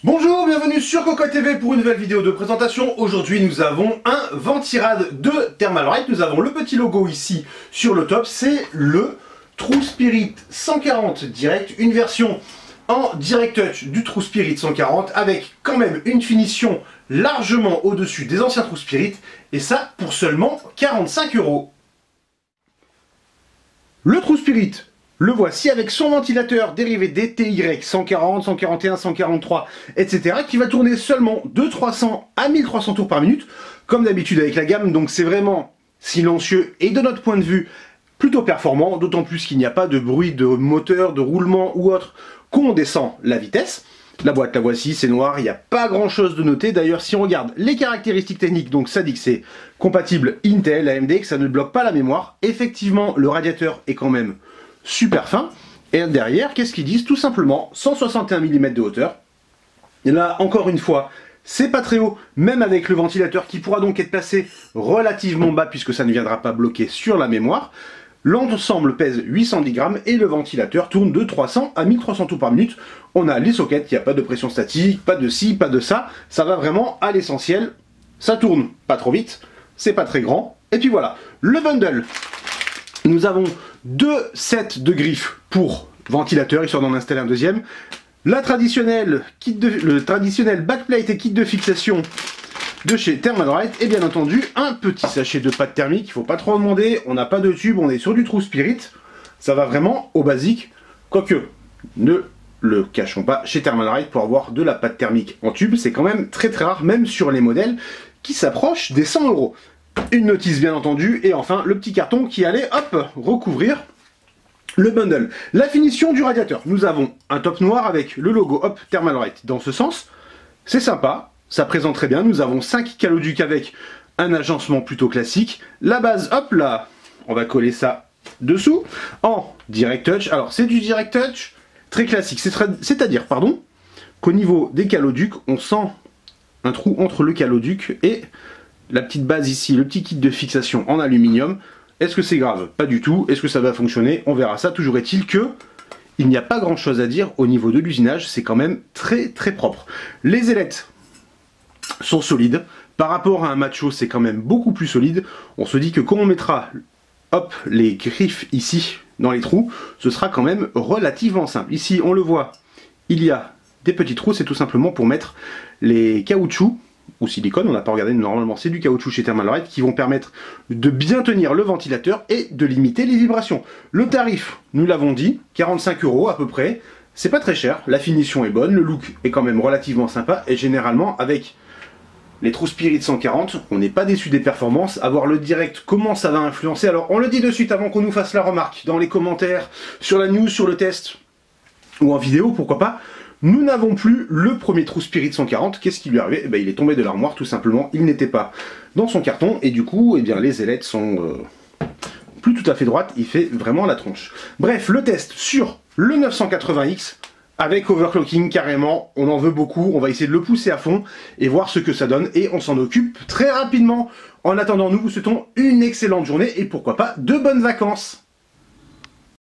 Bonjour, bienvenue sur Cocotte TV pour une nouvelle vidéo de présentation. Aujourd'hui nous avons un Ventirad de Thermalright. Nous avons le petit logo ici sur le top, c'est le True Spirit 140 Direct, une version en Direct Touch du True Spirit 140 avec quand même une finition largement au-dessus des anciens True Spirit et ça pour seulement 45 €. Le True Spirit, le voici avec son ventilateur dérivé des TY 140, 141, 143, etc. qui va tourner seulement de 300 à 1300 tours par minute, comme d'habitude avec la gamme, donc c'est vraiment silencieux et de notre point de vue plutôt performant, d'autant plus qu'il n'y a pas de bruit de moteur, de roulement ou autre quand on descend la vitesse. La boîte, la voici, c'est noir, il n'y a pas grand chose de noté. D'ailleurs, si on regarde les caractéristiques techniques, donc ça dit que c'est compatible Intel, AMD, que ça ne bloque pas la mémoire. Effectivement, le radiateur est quand même super fin. Et derrière, qu'est-ce qu'ils disent? Tout simplement 161 mm de hauteur. Et là, encore une fois, c'est pas très haut, même avec le ventilateur qui pourra donc être placé relativement bas puisque ça ne viendra pas bloquer sur la mémoire. L'ensemble pèse 810 grammes et le ventilateur tourne de 300 à 1300 tours par minute. On a les sockets, il n'y a pas de pression statique, pas de ci, pas de ça. Ça va vraiment à l'essentiel. Ça tourne pas trop vite, c'est pas très grand. Et puis voilà, le bundle. Nous avons deux sets de griffes pour ventilateur, histoire d'en installer un deuxième. Le traditionnel backplate et kit de fixation de chez Thermalright et bien entendu un petit sachet de pâte thermique. Il faut pas trop en demander, on n'a pas de tube, on est sur du True Spirit. Ça va vraiment au basique, quoique ne le cachons pas, chez Thermalright pour avoir de la pâte thermique en tube, c'est quand même très rare, même sur les modèles qui s'approchent des 100 €. Une notice bien entendu, et enfin le petit carton qui allait, hop, recouvrir le bundle. La finition du radiateur. Nous avons un top noir avec le logo, hop, Thermalright dans ce sens. C'est sympa, ça présente très bien. Nous avons 5 caloducs avec un agencement plutôt classique. La base, hop là, on va coller ça dessous, en Direct Touch. Alors c'est du Direct Touch très classique, c'est-à-dire, pardon, qu'au niveau des caloducs, on sent un trou entre le caloduc et la petite base ici, le petit kit de fixation en aluminium. Est-ce que c'est grave? Pas du tout. Est-ce que ça va fonctionner? On verra ça. Toujours est-il que il n'y a pas grand chose à dire au niveau de l'usinage. C'est quand même très propre. Les ailettes sont solides. Par rapport à un macho, c'est quand même beaucoup plus solide. On se dit que quand on mettra hop, les griffes ici dans les trous, ce sera quand même relativement simple. Ici, on le voit, il y a des petits trous. C'est tout simplement pour mettre les caoutchoucs ou silicone, on n'a pas regardé, normalement c'est du caoutchouc chez Thermalright, qui vont permettre de bien tenir le ventilateur et de limiter les vibrations. Le tarif, nous l'avons dit, 45 € à peu près, c'est pas très cher, la finition est bonne, le look est quand même relativement sympa, et généralement avec les True Spirit 140, on n'est pas déçu des performances. Avoir le direct, comment ça va influencer? Alors on le dit de suite avant qu'on nous fasse la remarque, dans les commentaires, sur la news, sur le test, ou en vidéo, pourquoi pas. Nous n'avons plus le premier True Spirit 140. Qu'est-ce qui lui est arrivé? Eh ben, il est tombé de l'armoire, tout simplement. Il n'était pas dans son carton. Et du coup, eh bien, les ailettes sont plus tout à fait droites. Il fait vraiment la tronche. Bref, le test sur le 980X avec overclocking carrément. On en veut beaucoup. On va essayer de le pousser à fond et voir ce que ça donne. Et on s'en occupe très rapidement. En attendant, nous vous souhaitons une excellente journée et pourquoi pas de bonnes vacances.